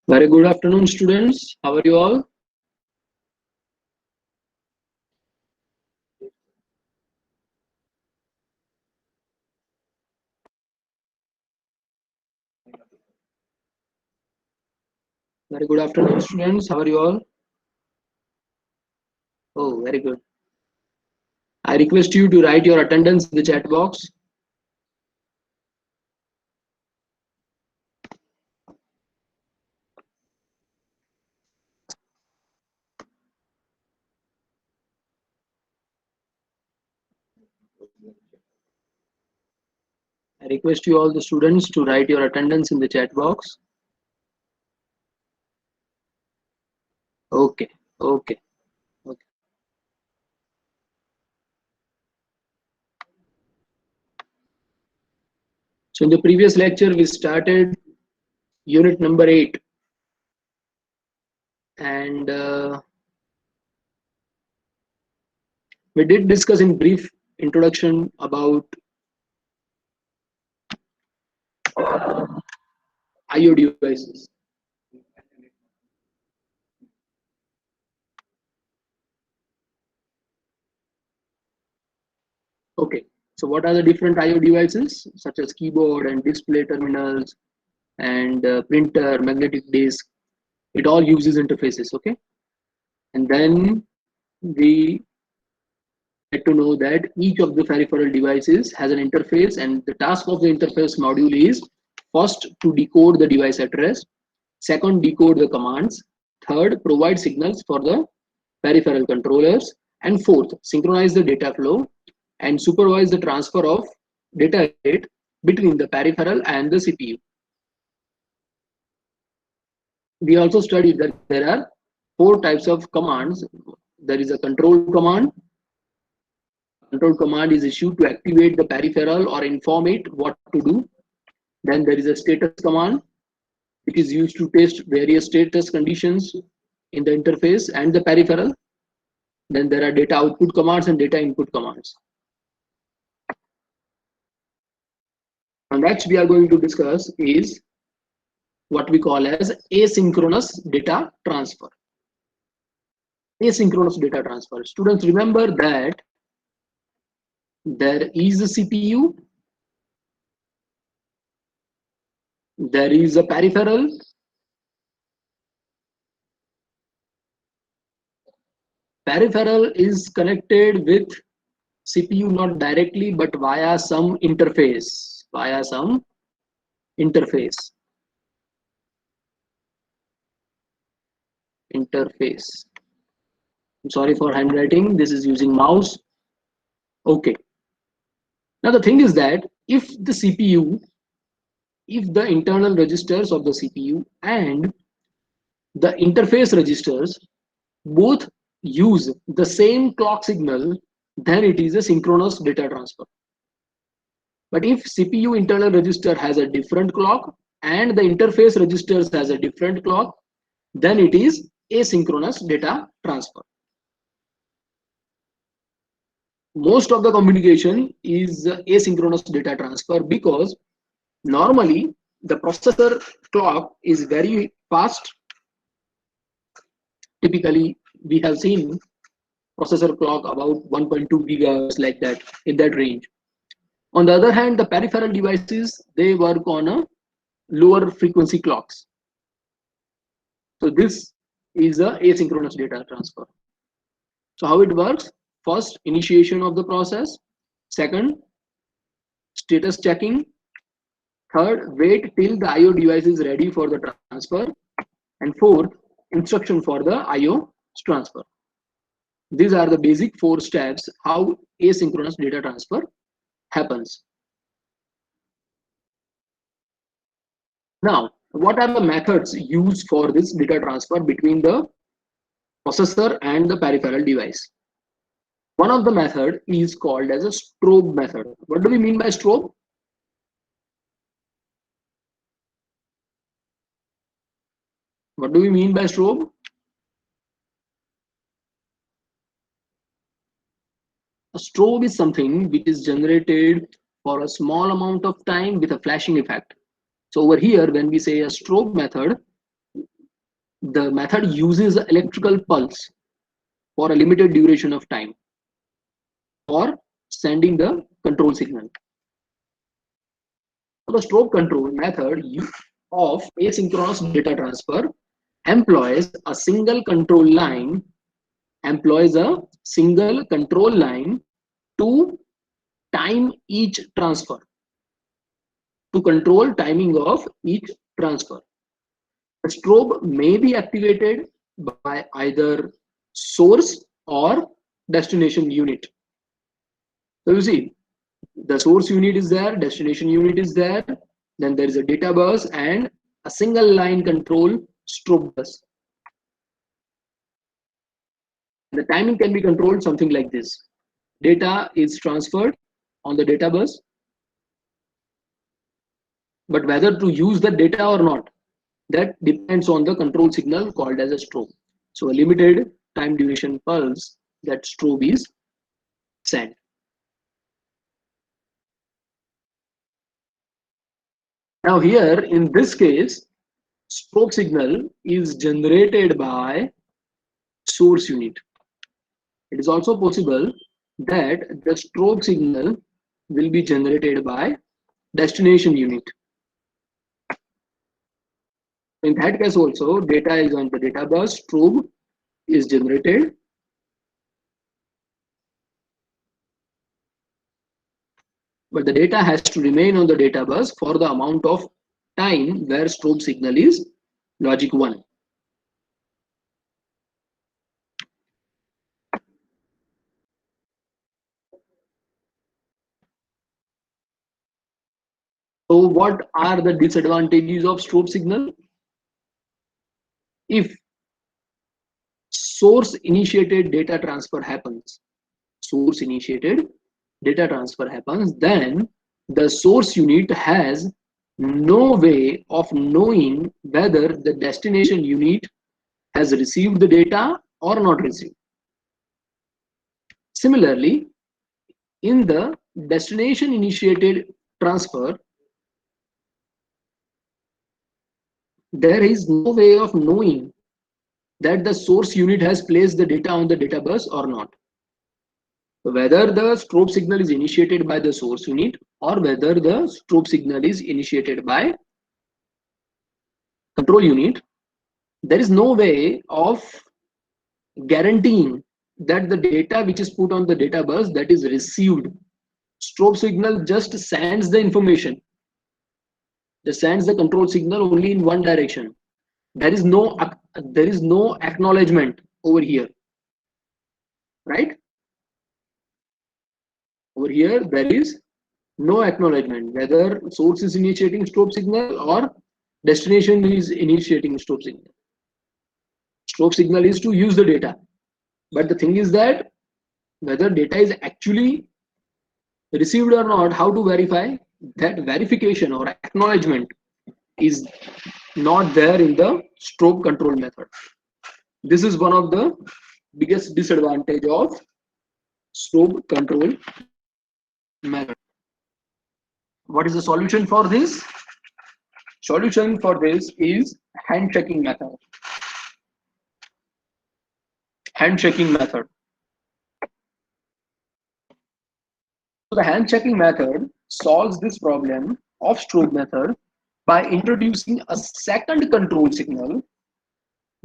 Very good afternoon, students. How are you all? Very good afternoon, students. How are you all? Oh, very good. I request you to write your attendance in the chat box. I request you all the students to write your attendance in the chat box. Okay, okay, okay. So in the previous lecture, we started unit number 8, and we did discuss in brief introduction about IO devices. Okay, so what are the different IO devices such as keyboard and display terminals and printer, magnetic disk? It all uses interfaces. Okay, and then we get to know that each of the peripheral devices has an interface, and the task of the interface module is first to decode the device address, second decode the commands, third provide signals for the peripheral controllers, and fourth synchronize the data flow and supervise the transfer of data rate between the peripheral and the CPU. We also studied that there are four types of commands. There is a control command. Control command is issued to activate the peripheral or inform it what to do. Then there is a status command, which is used to test various status conditions in the interface and the peripheral. Then there are data output commands and data input commands. And next we are going to discuss is what we call as asynchronous data transfer. Asynchronous data transfer. Students, remember that there is a CPU, there is a peripheral, peripheral is connected with CPU not directly but via some interface. Via some interface. Interface. I'm sorry for handwriting. This is using mouse. Okay. Now the thing is that if the CPU, if the internal registers of the CPU and the interface registers both use the same clock signal, then it is a synchronous data transfer. But if CPU internal register has a different clock and the interface registers has a different clock, then it is asynchronous data transfer. Most of the communication is asynchronous data transfer because normally the processor clock is very fast. Typically, we have seen processor clock about 1.2 gigahertz, like that, in that range. On the other hand, the peripheral devices, they work on a lower frequency clocks. So this is a asynchronous data transfer. So how it works? First, initiation of the process. Second, status checking. Third, wait till the IO device is ready for the transfer. And fourth, instruction for the IO transfer. These are the basic 4 steps how asynchronous data transfer happens. Now, what are the methods used for this data transfer between the processor and the peripheral device? One of the method is called as a strobe method. What do we mean by strobe? What do we mean by strobe? A strobe is something which is generated for a small amount of time with a flashing effect. So over here, when we say a strobe method, the method uses an electrical pulse for a limited duration of time for sending the control signal. The strobe control method of asynchronous data transfer employs a single control line to time each transfer, to control timing of each transfer. The strobe may be activated by either source or destination unit. So you see, the source unit is there, destination unit is there, then there is a data bus and a single line control strobe bus. The timing can be controlled something like this. Data is transferred on the data bus, but whether to use the data or not, that depends on the control signal called as a strobe. So a limited time duration pulse, that strobe is sent. Now here in this case, strobe signal is generated by source unit. It is also possible that the strobe signal will be generated by destination unit. In that case also, data is on the data bus, strobe is generated, but the data has to remain on the data bus for the amount of time where strobe signal is logic 1. So what are the disadvantages of strobe signal? If source initiated data transfer happens, then the source unit has no way of knowing whether the destination unit has received the data or not received. Similarly, in the destination initiated transfer, there is no way of knowing that the source unit has placed the data on the data bus or not. Whether the strobe signal is initiated by the source unit or whether the strobe signal is initiated by control unit, there is no way of guaranteeing that the data which is put on the data bus that is received. Strobe signal just sends the information, just sends the control signal only in one direction. There is no acknowledgement over here, right? Over here there is no acknowledgement whether source is initiating strobe signal or destination is initiating strobe signal. Strobe signal is to use the data, but the thing is that whether data is actually received or not, how to verify? That verification or acknowledgement is not there in the strobe control method. This is one of the biggest disadvantage of strobe control method. What is the solution for this? Solution for this is handshaking method. Handshaking method. So the handshaking method solves this problem of strobe method by introducing a second control signal.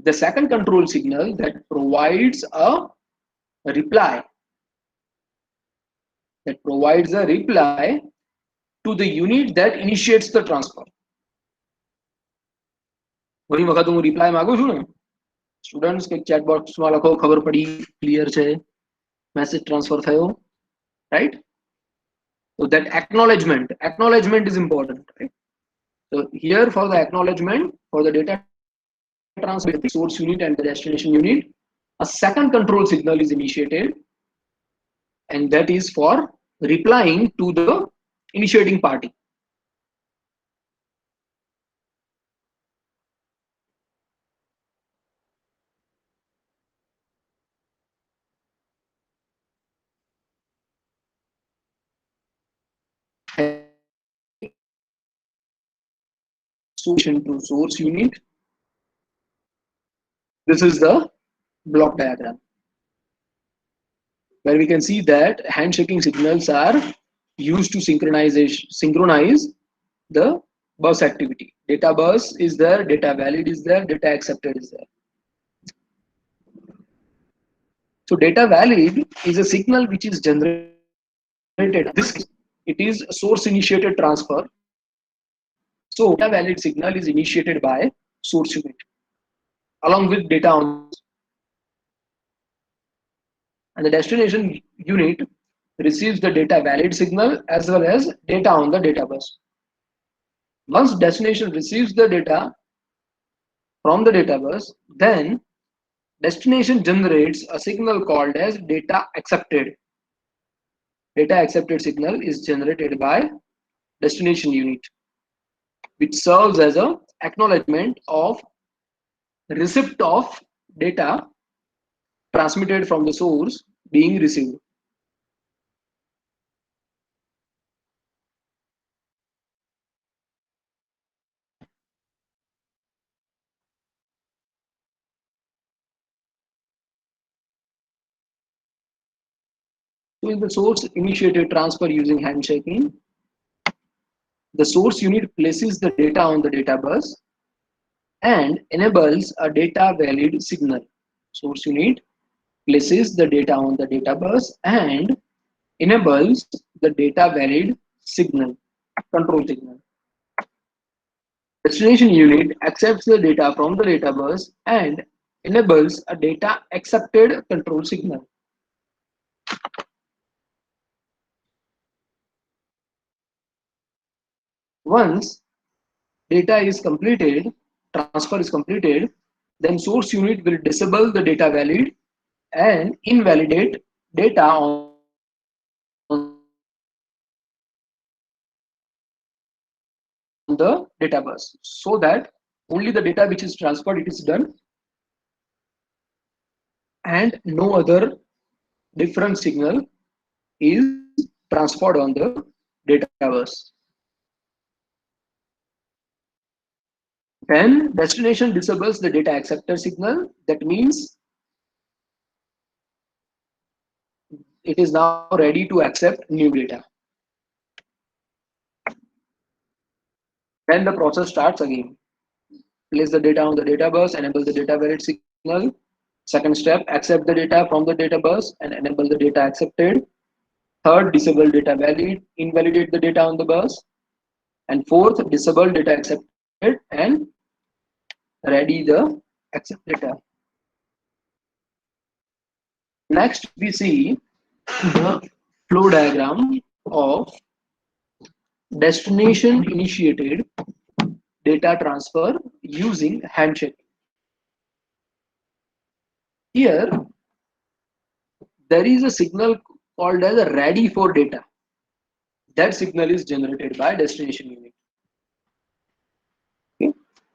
The second control signal that provides a reply. That provides a reply to the unit that initiates the transfer. ઘણી વખત હું reply માંગુ છું ને students કે chat બોક્સમાં લખો ખબર પડી ક્લિયર છે મેસેજ ટ્રાન્સફર થયો right so that acknowledgement is important, right? So here for the acknowledgement for the data transfer the source unit and the destination unit, a second control signal is initiated, and that is for replying to the initiating party. Solution to source unit This is the block diagram where we can see that handshaking signals are used to synchronize the bus activity. Data bus is there, data valid is there, data accepted is there. So data valid is a signal which is generated. This it is source initiated transfer. So data valid signal is initiated by source unit along with data on the bus. And the destination unit receives the data valid signal as well as data on the data bus. Once destination receives the data from the data bus, then destination generates a signal called as data accepted. Data accepted signal is generated by destination unit, which serves as a acknowledgement of receipt of data transmitted from the source being received. So in the source initiated transfer using handshaking, the source unit places the data on the data bus and enables a data valid signal. Source unit places the data on the data bus and enables the data valid signal, control signal. Destination unit accepts the data from the data bus and enables a data accepted control signal. Once data is completed, transfer is completed, then source unit will disable the data valid and invalidate data on the data bus so that only the data which is transferred it is done and no other different signal is transferred on the data bus. Then destination disables the data acceptor signal. That means it is now ready to accept new data. Then the process starts again. Place the data on the data bus, enable the data valid signal. Second step, accept the data from the data bus and enable the data accepted. Third, disable data valid, invalidate the data on the bus. And fourth, disable data accepted and ready the accept data. Next, we see the flow diagram of destination initiated data transfer using handshake. Here, there is a signal called as a ready for data. That signal is generated by destination unit. Okay.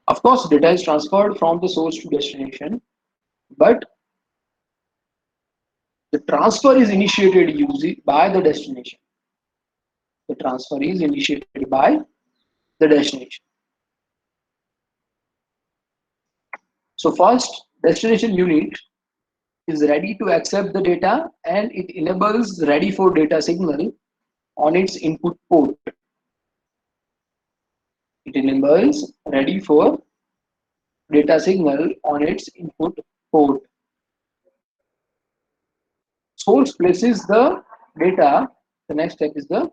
Of course, data is transferred from the source to destination, but the transfer is initiated using by the destination. The transfer is initiated by the destination. So first, destination unit is ready to accept the data and it enables ready for data signal on its input port. It enables ready for data signal on its input port. Source places the data. The next step is the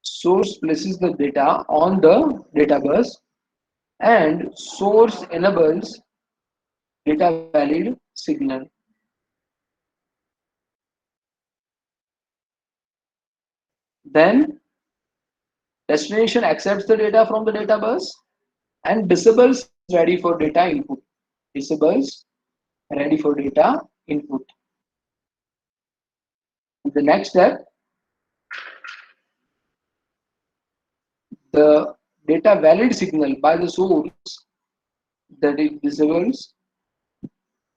source places the data on the data bus and source enables data valid signal. Then destination accepts the data from the data bus and disables ready for data input. Disables ready for data input. The next step, the data valid signal by the source that it disables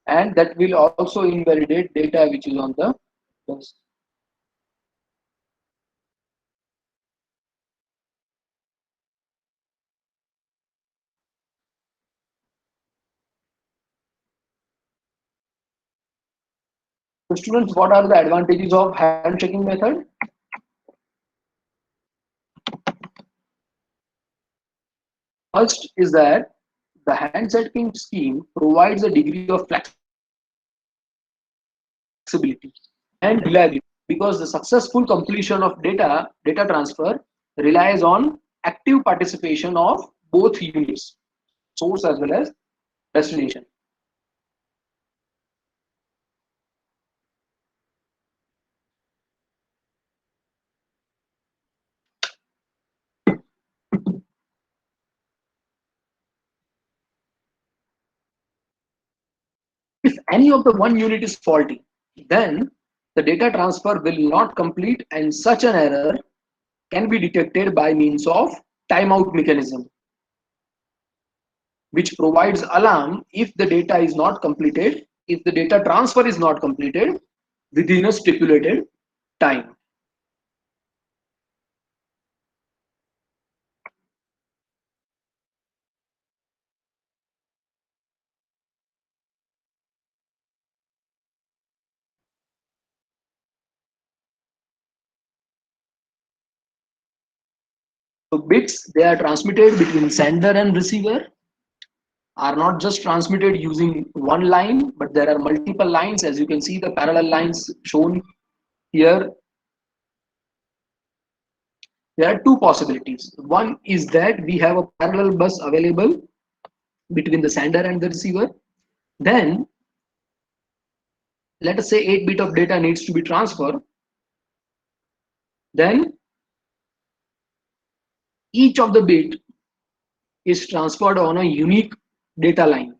and that will also invalidate data which is on the bus. So students, what are the advantages of handshaking method? First is that the handshaking scheme provides a degree of flexibility and reliability because the successful completion of data transfer relies on active participation of both units, source as well as destination. If any of the one unit is faulty, then the data transfer will not complete, and such an error can be detected by means of timeout mechanism, which provides alarm if the data is not completed, if the data transfer is not completed within a stipulated time. So bits, they are transmitted between sender and receiver, are not just transmitted using one line, but there are multiple lines. As you can see, the parallel lines shown here, there are two possibilities. One is that we have a parallel bus available between the sender and the receiver. Then let us say 8 bit of data needs to be transferred. Then each of the bit is transferred on a unique data line.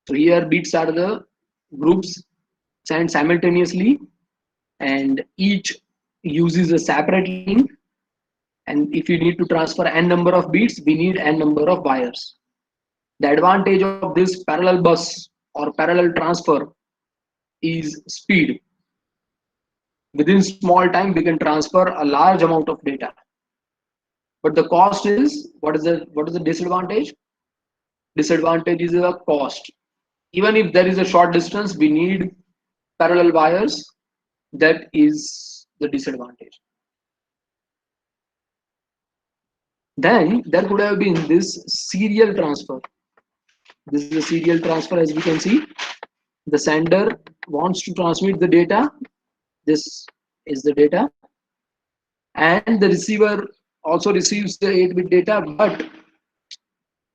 So here bits are the groups sent simultaneously, and each uses a separate link. And if you need to transfer n number of bits, we need n number of wires. The advantage of this parallel bus or parallel transfer is speed. Within small time, we can transfer a large amount of data. But the cost is, what is the disadvantage? Disadvantage is the cost. Even if there is a short distance, we need parallel wires. That is the disadvantage. Then there could have been this serial transfer. This is a serial transfer, as we can see. The sender wants to transmit the data. This is the data. And the receiver also receives the 8-bit data, but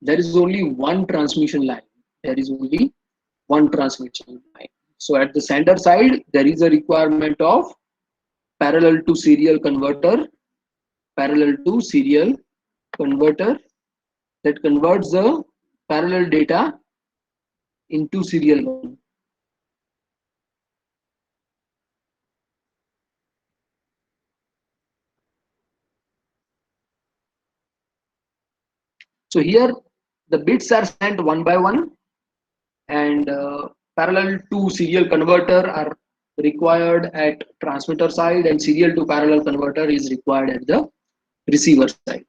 there is only one transmission line. There is only one transmission line. So at the sender side, there is a requirement of parallel to serial converter, parallel to serial converter that converts the parallel data into serial one. So here the bits are sent one by one, and parallel to serial converter are required at transmitter side, and serial to parallel converter is required at the receiver side.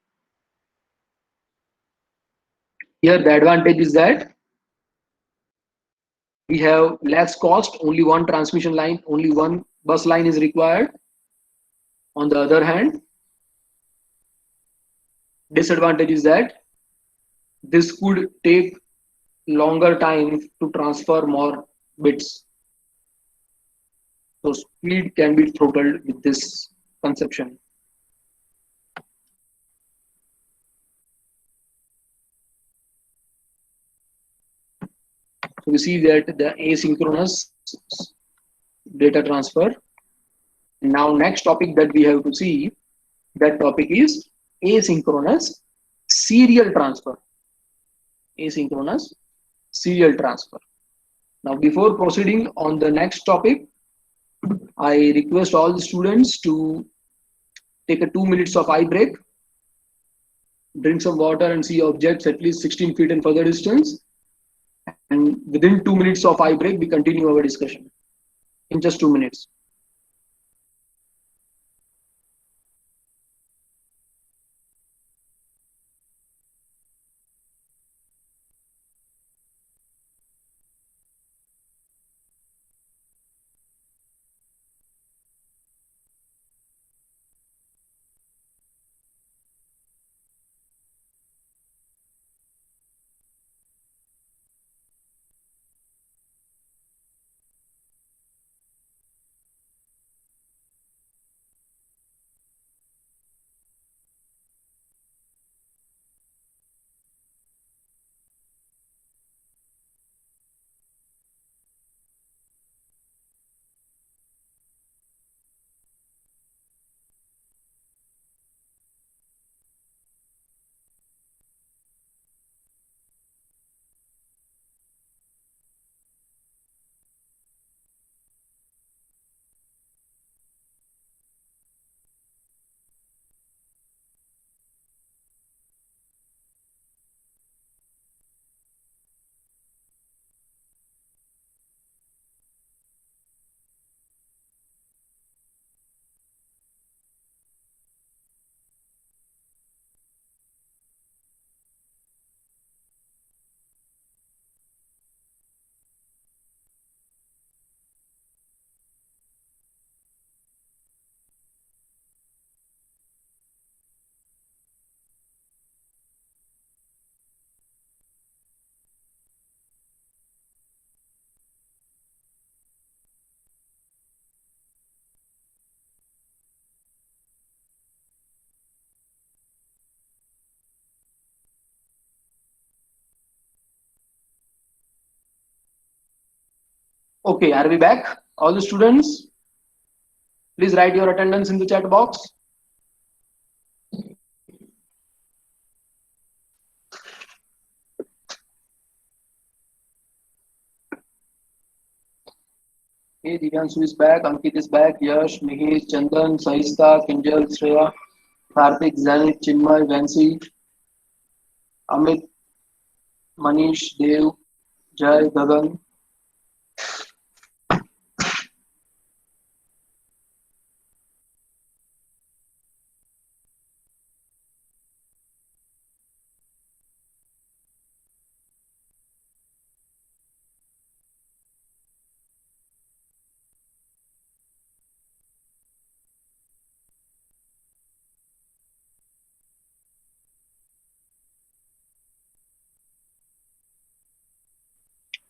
Here the advantage is that we have less cost, only one transmission line, only one bus line is required. On the other hand, disadvantage is that this could take longer time to transfer more bits. So speed can be throttled with this conception. So we see that the asynchronous data transfer. Now next topic that we have to see, that topic is asynchronous serial transfer. Asynchronous serial transfer. Now before proceeding on the next topic, I request all the students to take a 2 minutes of eye break, drink some water and see objects at least 16 feet in further distance. And within 2 minutes of eye break, we continue our discussion in just 2 minutes. Okay, are we back? All the students, please write your attendance in the chat box. Okay, Divyanshu is back, Ankit is back, Yash, Mihish, Chandan, Sahista, Kinjal, Shreya, Karthik, Zanit, Chinmay, Vansi, Amit, Manish, Dev, Jai, Gagan.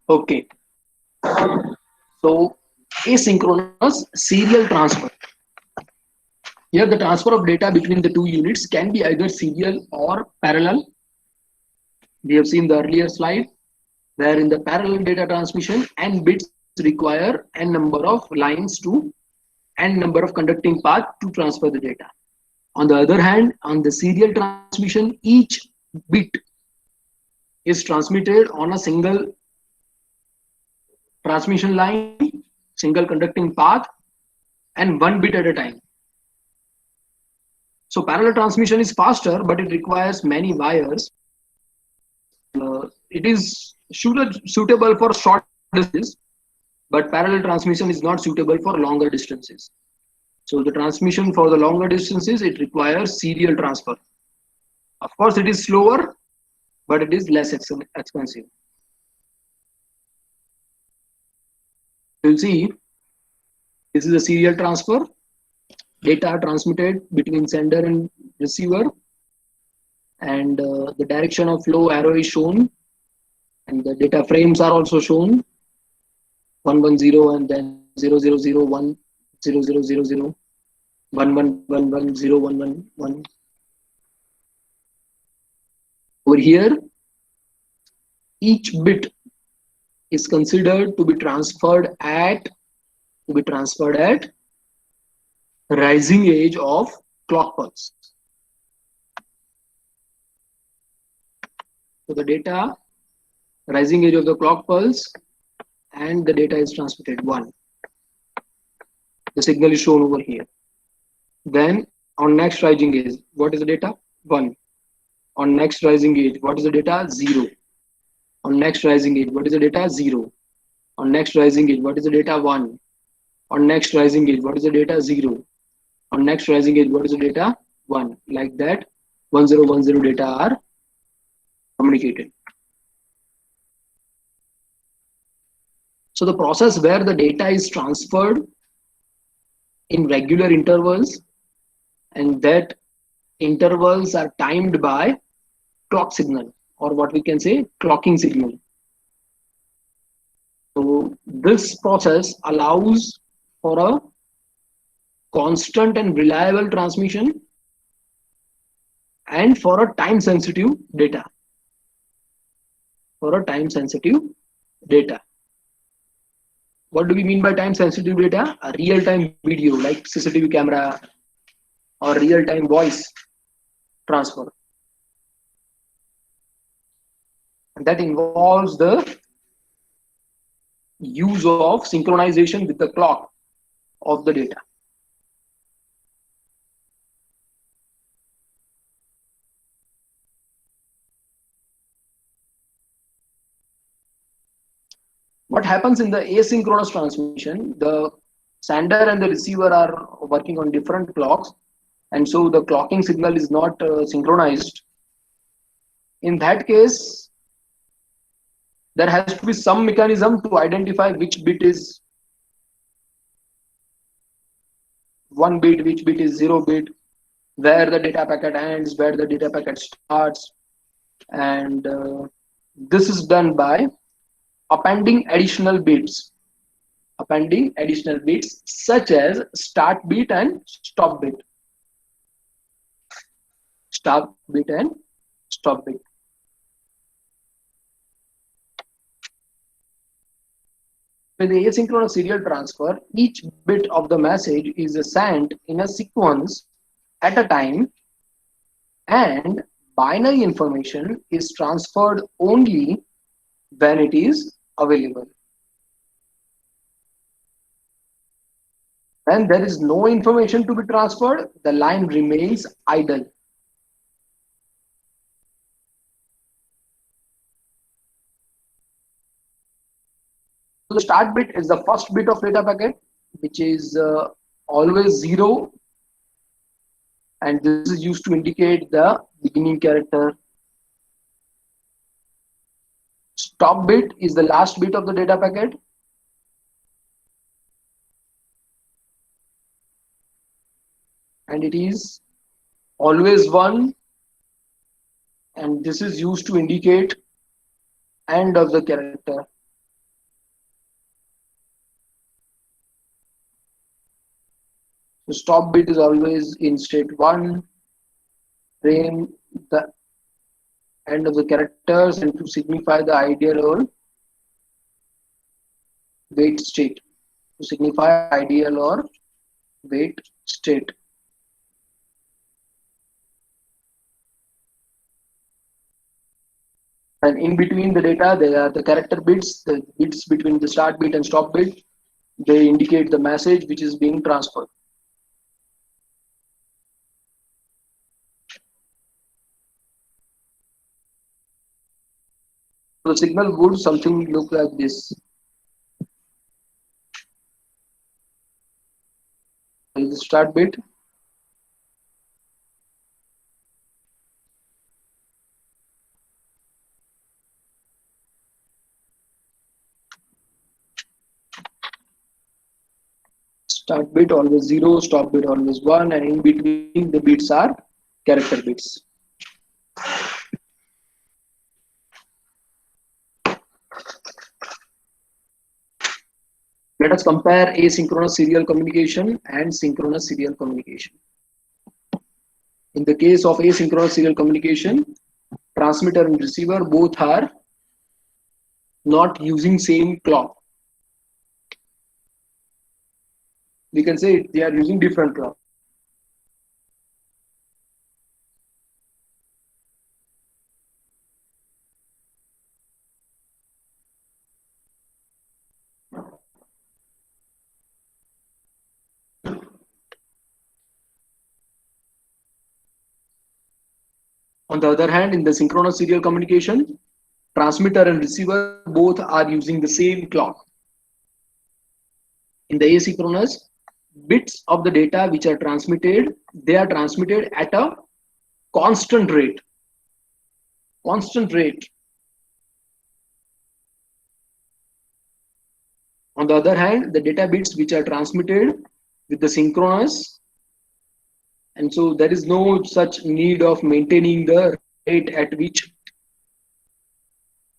Okay, so asynchronous serial transfer. Here, the transfer of data between the two units can be either serial or parallel. We have seen the earlier slide, where in the parallel data transmission, n bits require n number of lines to n number of conducting path to transfer the data. On the other hand, on the serial transmission, each bit is transmitted on a single transmission line, single conducting path, and one bit at a time. So parallel transmission is faster, but it requires many wires. It is suitable for short distances, but parallel transmission is not suitable for longer distances. So the transmission for the longer distances, it requires serial transfer. Of course, it is slower, but it is less expensive. You'll see this is a serial transfer. Data transmitted between sender and receiver, and the direction of flow arrow is shown, and the data frames are also shown 110 and then 0001 0000 1111 0111. Over here, each bit is considered to be transferred at rising edge of clock pulse. So the data rising edge of the clock pulse, and the data is transmitted 1. The signal is shown over here. Then on next rising edge, what is the data? 1. On next rising edge, what is the data? 0. On next rising edge, what is the data? 0. On next rising edge, what is the data? 1. On next rising edge, what is the data? 0. On next rising edge, what is the data? 1. Like that, 1010 data are communicated. So the process where the data is transferred in regular intervals, and that intervals are timed by clock signal, or what we can say clocking signal. So this process allows for a constant and reliable transmission and for a time sensitive data. What do we mean by time sensitive data? A real time video like CCTV camera or real time voice transfer. And that involves the use of synchronization with the clock of the data. What happens in the asynchronous transmission? The sender and the receiver are working on different clocks, and so the clocking signal is not synchronized. In that case, there has to be some mechanism to identify which bit is 1 bit, which bit is 0 bit, where the data packet ends, where the data packet starts, and this is done by appending additional bits such as start bit and stop bit. With the asynchronous serial transfer, each bit of the message is sent in a sequence at a time, and binary information is transferred only when it is available. When there is no information to be transferred, the line remains idle. So the start bit is the first bit of data packet, which is always 0, and this is used to indicate the beginning character. Stop bit is the last bit of the data packet, and it is always 1, and this is used to indicate end of the character. So stop bit is always in state 1, frame the end of the characters, and to signify the ideal or wait state. To signify ideal or wait state. And in between the data, there are the character bits, the bits between the start bit and stop bit. They indicate the message which is being transferred. So the signal would something look like this. There is the start bit. Start bit always 0, stop bit always 1, and in between the bits are character bits. Let us compare asynchronous serial communication and synchronous serial communication. In the case of asynchronous serial communication, transmitter and receiver both are not using same clock. We can say they are using different clock. On the other hand, in the synchronous serial communication, transmitter and receiver both are using the same clock. In the asynchronous, bits of the data which are transmitted, they are transmitted at a constant rate. Constant rate. On the other hand, the data bits which are transmitted with the synchronous, and so there is no such need of maintaining the rate at which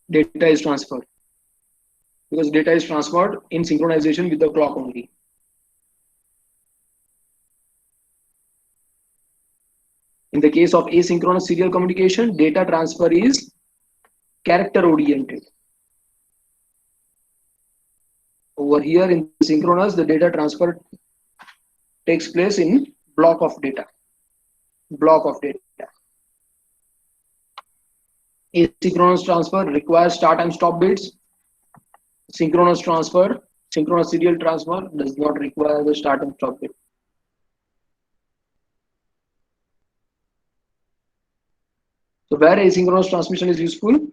data is transferred, because data is transferred in synchronization with the clock only. In the case of asynchronous serial communication, data transfer is character oriented. Over here in synchronous, the data transfer takes place in block of data. Block of data. Asynchronous transfer requires start and stop bits. Synchronous transfer, synchronous serial transfer does not require the start and stop bit. So where asynchronous transmission is useful?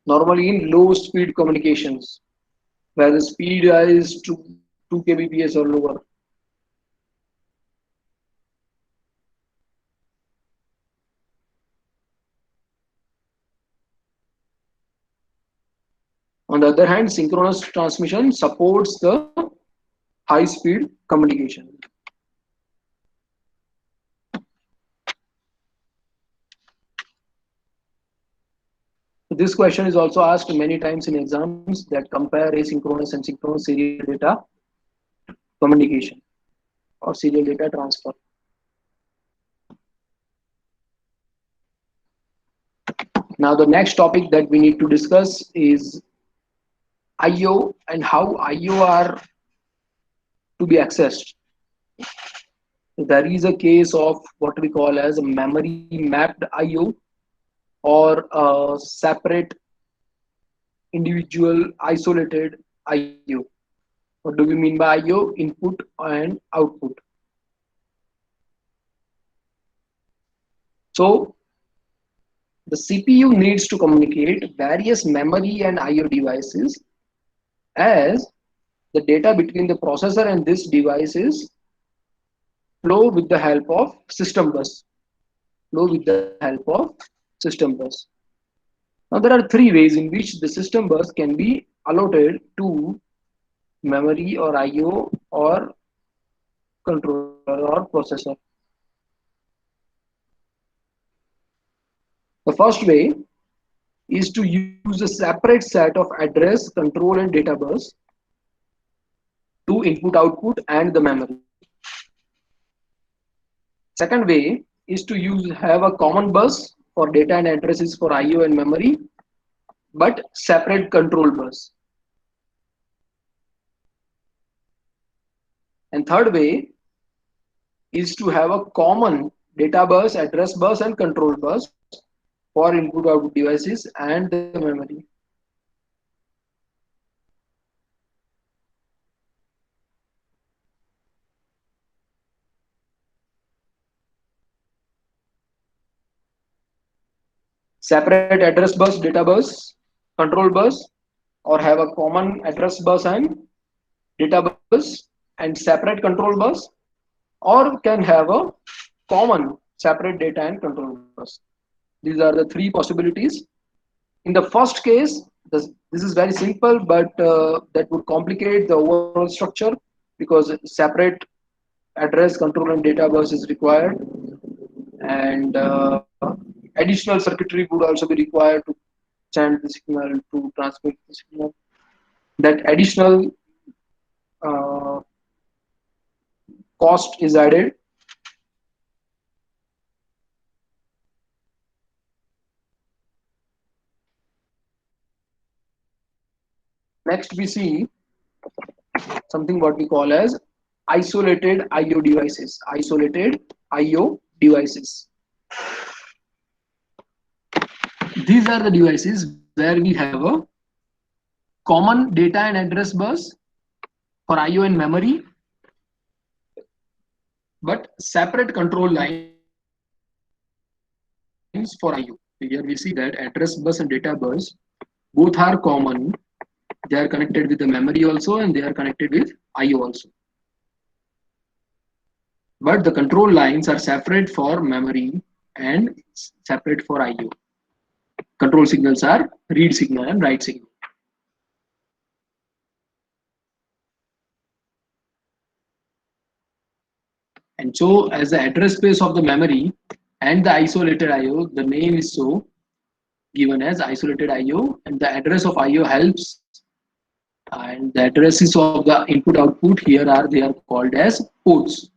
Normally in low speed communications, where the speed is 2 kbps or lower. On the other hand, synchronous transmission supports the high speed communication. This question is also asked many times in exams that compare asynchronous and synchronous serial data communication or serial data transfer. Now the next topic that we need to discuss is IO and how IO are to be accessed. There is a case of what we call as a memory mapped IO or a separate individual isolated IO. What do we mean by IO? Input and output. So the CPU needs to communicate various memory and IO devices as the data between the processor and this devices flow with the help of system bus. Flow with the help of system bus. Now there are three ways in which the system bus can be allotted to memory or IO or controller or processor. The first way is to use a separate set of address, control, and data bus to input, output, and the memory. Second way is to have a common bus for data and addresses for IO and memory, but separate control bus. And third way is to have a common data bus, address bus, and control bus for input output devices and the memory. Separate address bus, data bus, control bus, or have a common address bus and data bus and separate control bus, or can have a common separate data and control bus. These are the three possibilities. In the first case, this is very simple, but that would complicate the overall structure because separate address, control, and data bus is required, and additional circuitry would also be required to send the signal to transmit the signal. That additional uh, cost is added. Next, we see something what we call as isolated IO devices. Isolated IO devices. These are the devices where we have a common data and address bus for IO and memory, but separate control lines for IO. Here we see that address bus and data bus both are common. They are connected with the memory also and they are connected with IO also. But the control lines are separate for memory and separate for IO. Control signals are read signal and write signal. And so as the address space of the memory and the isolated IO, the name is so given as isolated IO, and the address of IO helps, and the addresses of the input output here are they are called as ports.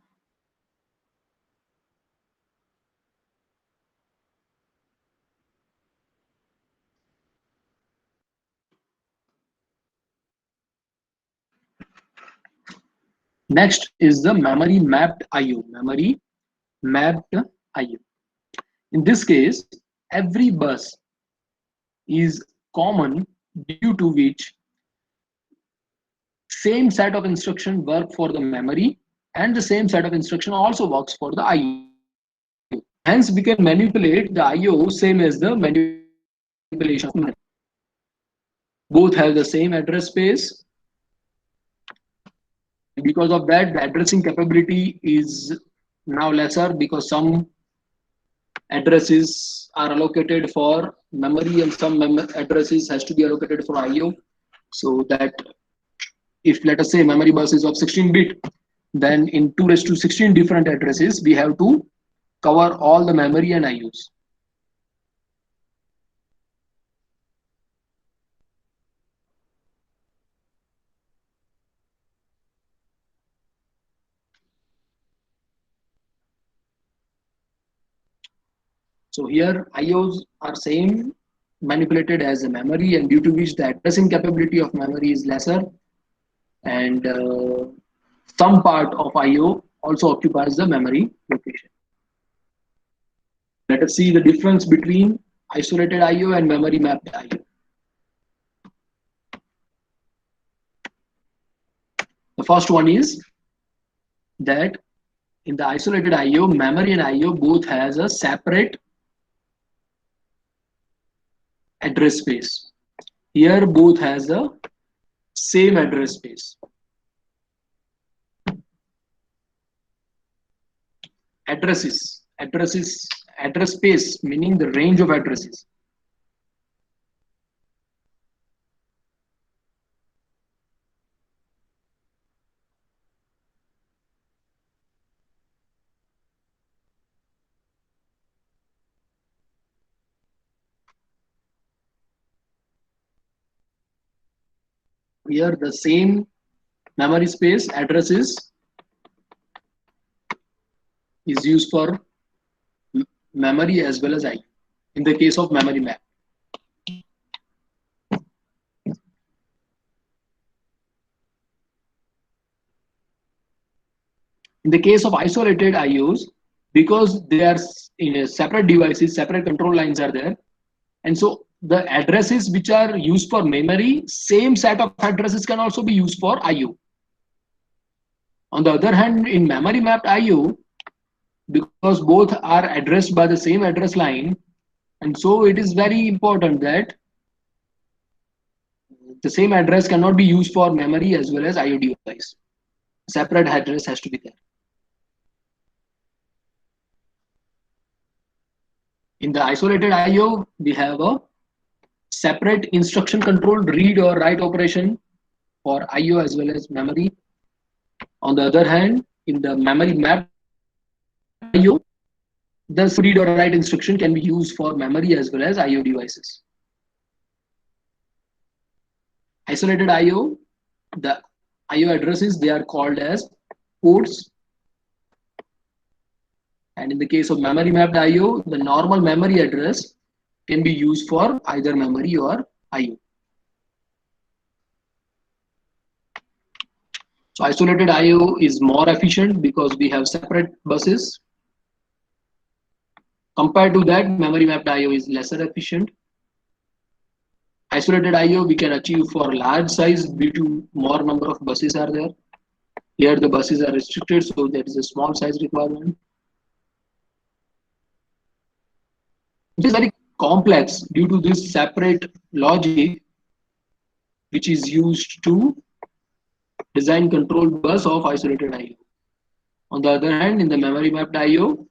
Next is the memory mapped IO. Memory mapped IO. In this case, every bus is common due to which same set of instruction work for the memory and the same set of instruction also works for the IO. Hence, we can manipulate the IO same as the manipulation of memory. Both have the same address space, and because of that, the addressing capability is now lesser because some addresses are allocated for memory and some addresses has to be allocated for IO. So that if let us say memory bus is of 16-bit, then in 2 raised to 16 different addresses, we have to cover all the memory and IOs. So here IOs are same manipulated as a memory, and due to which the addressing capability of memory is lesser, and some part of IO also occupies the memory location. Let us see the difference between isolated IO and memory mapped IO. The first one is that in the isolated IO, memory and IO both has a separate address space. Here both has the same address space. Address space meaning the range of addresses. Here the same memory space addresses is used for memory as well as IO in the case of memory map. In the case of isolated IOs, because they are in a separate devices, separate control lines are there, and so the addresses which are used for memory, same set of addresses can also be used for IO. On the other hand, in memory mapped IO, because both are addressed by the same address line, and so it is very important that the same address cannot be used for memory as well as IO device. Separate address has to be there. In the isolated IO, we have a separate instruction controlled read or write operation for IO as well as memory. On the other hand, in the memory mapped IO, the read or write instruction can be used for memory as well as IO devices. Isolated IO, the IO addresses, they are called as ports. And in the case of memory mapped IO, the normal memory address can be used for either memory or IO. So isolated IO is more efficient because we have separate buses. Compared to that, memory mapped IO is lesser efficient. Isolated IO we can achieve for large size due to more number of buses are there. Here the buses are restricted, so there is a small size requirement. It is very complex due to this separate logic which is used to design controlled bus of isolated IO. On the other hand, in the memory mapped IO,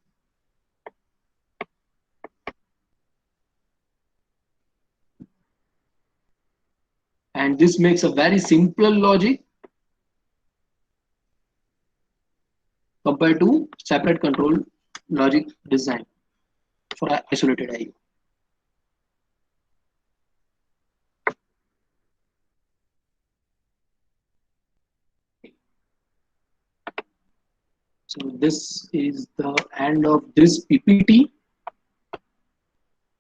and this makes a very simple logic compared to separate control logic design for isolated IO. So this is the end of this PPT.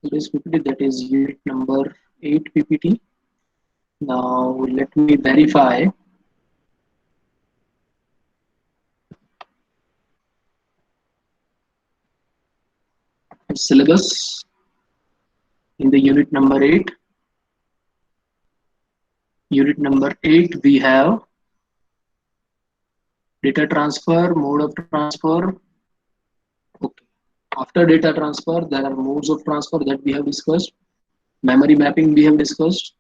This PPT, that is unit number 8 PPT. Now let me verify syllabus in the unit number 8. Unit number 8, we have data transfer, mode of transfer. Okay. After data transfer, there are modes of transfer that we have discussed. Memory mapping we have discussed.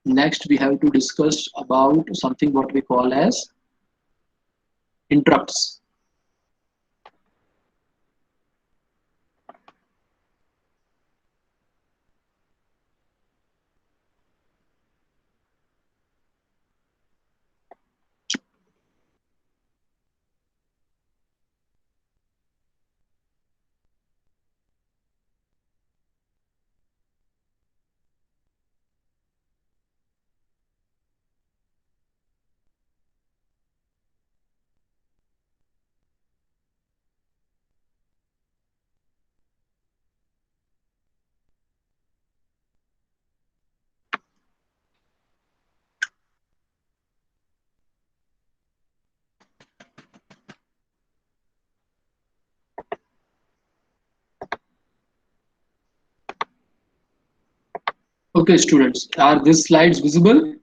Next, we have to discuss about something what we call as interrupts. Okay, students, are these slides visible?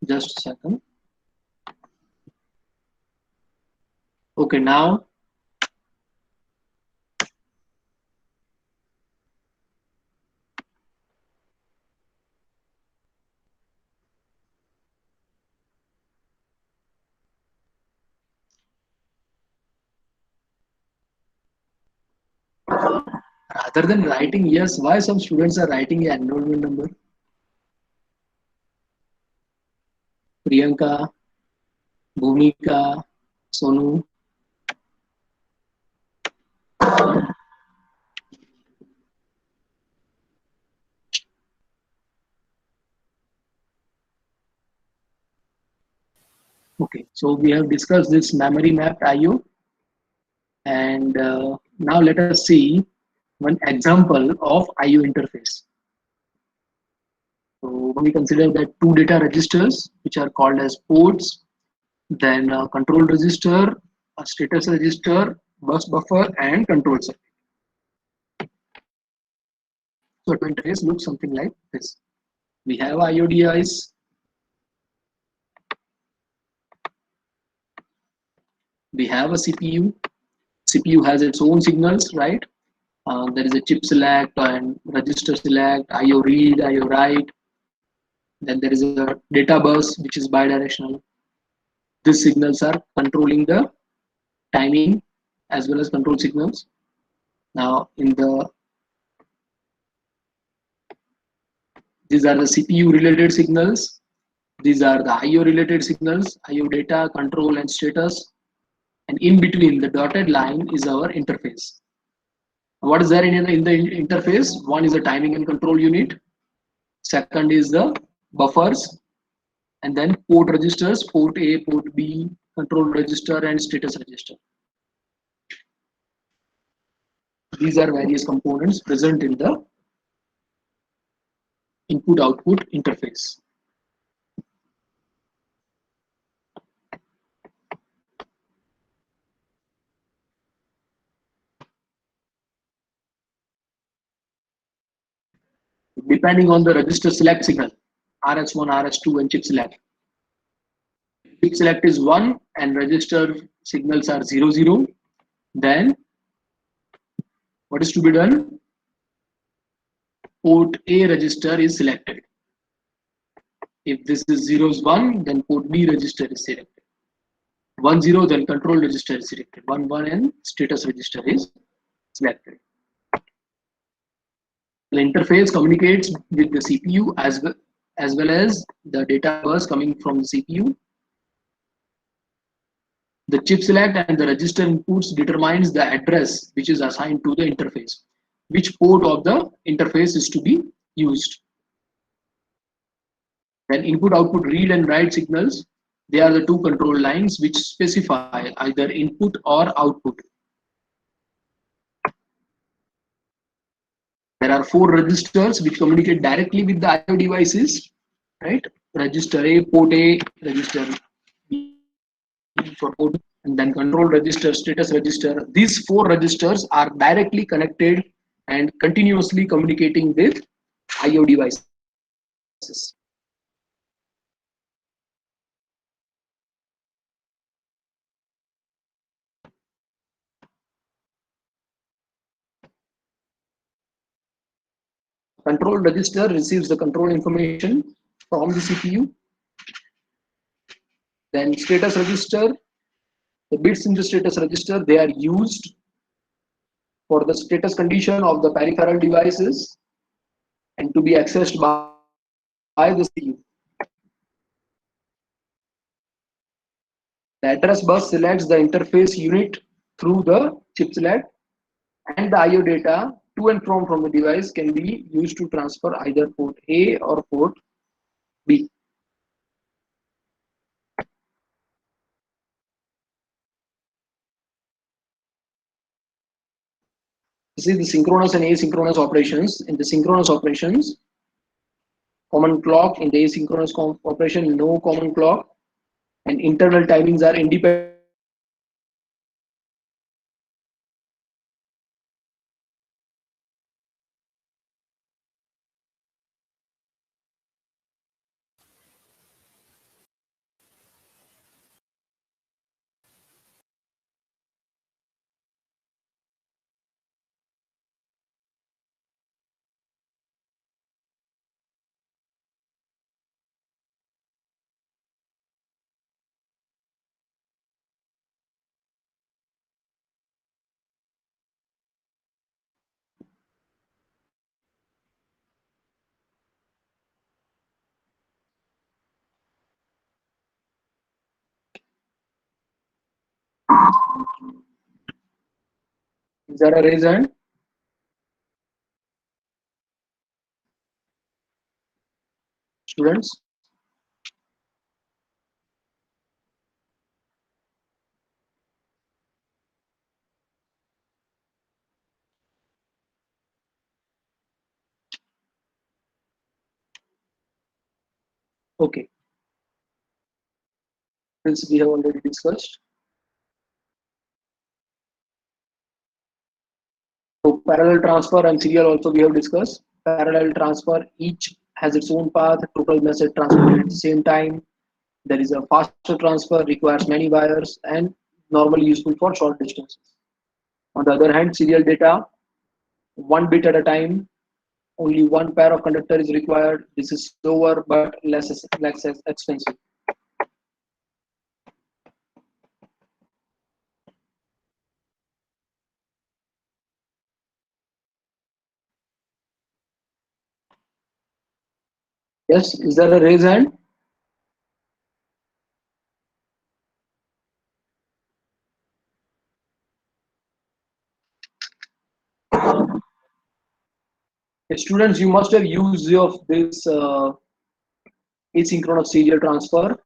Just a second. Okay, now rather than writing yes, why some students are writing an enrollment number? Priyanka, Bhumika, Sonu. Okay, so we have discussed this memory mapped IO, and now let us see one example of IO interface. So when we consider that two data registers, which are called as ports, then a control register, a status register, bus buffer, and control circuit. So the interface looks something like this. We have IO device, we have a CPU. CPU has its own signals, right? There is a chip select and register select, IO read, IO write. Then there is a data bus which is bidirectional. These signals are controlling the timing as well as control signals. Now in the these are the CPU related signals. These are the IO related signals, IO data, control and status. And in between the dotted line is our interface. What is there in the interface? One is the timing and control unit. Second is the buffers, and then port registers, port A, port B, control register, and status register. These are various components present in the input output interface. Depending on the register select signal, RS1, RS2, and chip select. Chip select is 1 and register signals are 0, 0. Then what is to be done? Port A register is selected. If this is 0 is 1, then port B register is selected. 1, 0, then control register is selected. 1, 1, and status register is selected. The interface communicates with the CPU as well as the data bus coming from the CPU. The chip select and the register inputs determines the address which is assigned to the interface. Which port of the interface is to be used. Then input output read and write signals. They are the two control lines which specify either input or output. There are 4 registers which communicate directly with the IO devices, right? Register A, port A, register B for port, and then control register, status register. These 4 registers are directly connected and continuously communicating with IO devices. Control register receives the control information from the CPU. Then status register, the bits in the status register, they are used for the status condition of the peripheral devices and to be accessed by the CPU. The address bus selects the interface unit through the chip select and the IO data to and from the device can be used to transfer either port A or port B. This is the synchronous and asynchronous operations. In the synchronous operations, common clock. In the asynchronous operation, no common clock, and internal timings are independent. Is there a raise hand? Students? Okay, this we have already discussed. So parallel transfer and serial also we have discussed. Parallel transfer, each has its own path, total message transmitted at the same time. There is a faster transfer, requires many wires, and normally useful for short distances. On the other hand, serial data, one bit at a time, only one pair of conductor is required. This is slower but less expensive. Yes, is there a raise hand? Students, you must have used of this asynchronous serial transfer.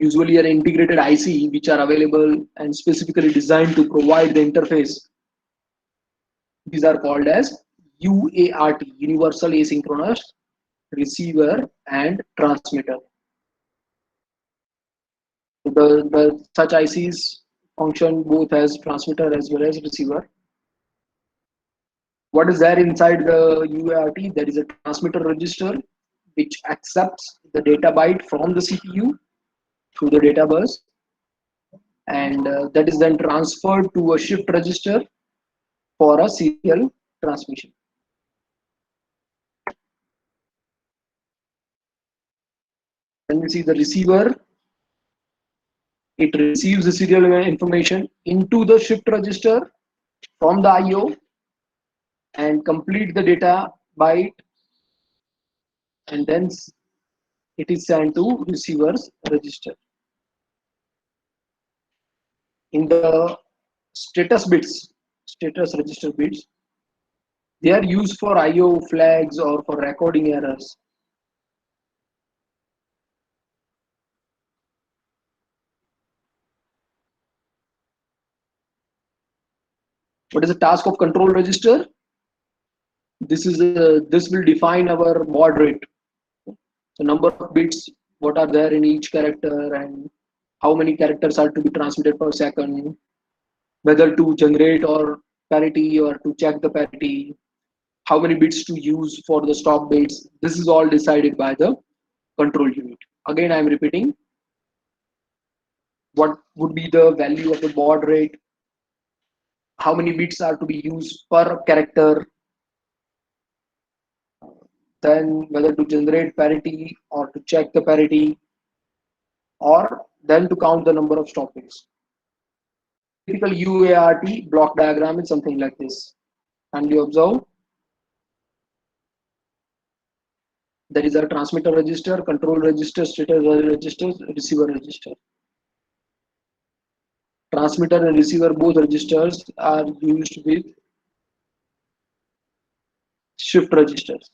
Usually an integrated IC which are available and specifically designed to provide the interface. These are called as UART, Universal Asynchronous Receiver and Transmitter. The such ICs function both as transmitter as well as receiver. What is there inside the UART? There is a transmitter register which accepts the data byte from the CPU through the data bus, and that is then transferred to a shift register for a serial transmission. Then we see the receiver. It receives the serial information into the shift register from the IO and complete the data byte, and then it is sent to receiver's register. In the status register bits, they are used for IO flags or for recording errors. What is the task of control register? This will define our baud rate. The number of bits, what are there in each character, and how many characters are to be transmitted per second, whether to generate or parity or to check the parity, how many bits to use for the stop bits. This is all decided by the control unit. Again, I am repeating, what would be the value of the baud rate, how many bits are to be used per character, then whether to generate parity or to check the parity, or then to count the number of stop bits. Typical UART block diagram is something like this. And you observe there is a transmitter register, control register, status register, receiver register. Transmitter and receiver both registers are used with shift registers.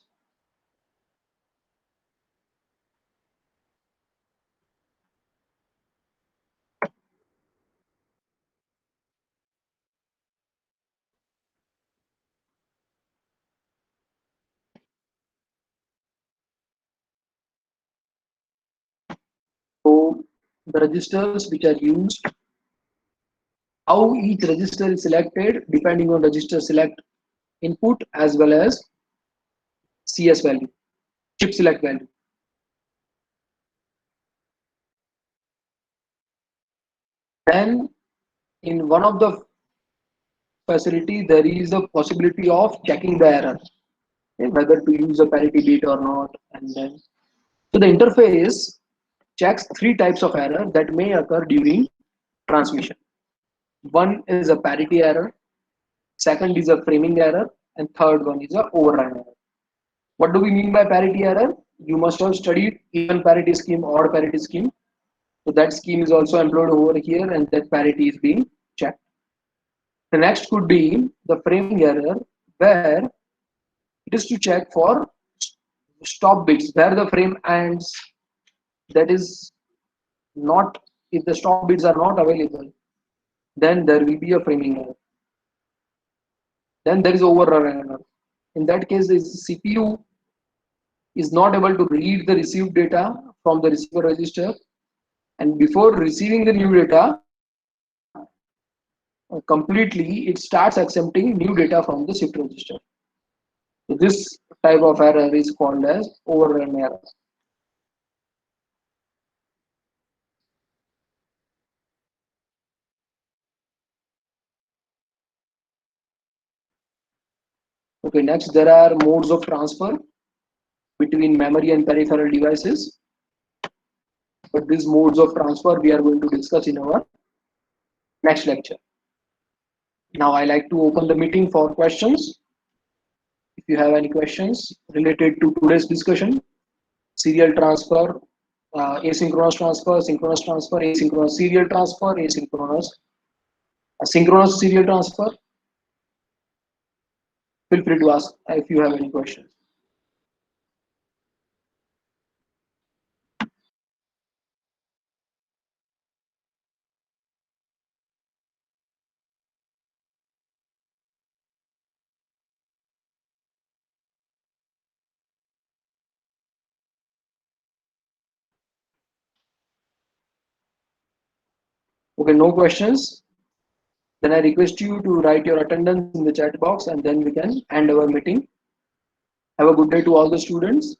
So the registers which are used, how each register is selected depending on register select input as well as CS value, chip select value. Then in one of the facility there is a possibility of checking the error, okay, whether to use a parity bit or not. And then so the interface checks three types of error that may occur during transmission. One is a parity error, second is a framing error, and third one is a overrun error. What do we mean by parity error? You must have studied even parity scheme, odd parity scheme. So that scheme is also employed over here and that parity is being checked. The next could be the framing error, where it is to check for stop bits where the frame ends. That is not, if the stop bits are not available, then there will be a framing error. Then there is overrun error. In that case, the CPU is not able to read the received data from the receiver register, and before receiving the new data completely, it starts accepting new data from the shift register. So this type of error is called as overrun error. Okay, next there are modes of transfer between memory and peripheral devices. But these modes of transfer we are going to discuss in our next lecture. Now I like to open the meeting for questions. If you have any questions related to today's discussion, serial transfer, asynchronous transfer, synchronous transfer, asynchronous serial transfer, synchronous serial transfer, feel free to ask if you have any questions. Okay, no questions. Then I request you to write your attendance in the chat box and then we can end our meeting. Have a good day to all the students.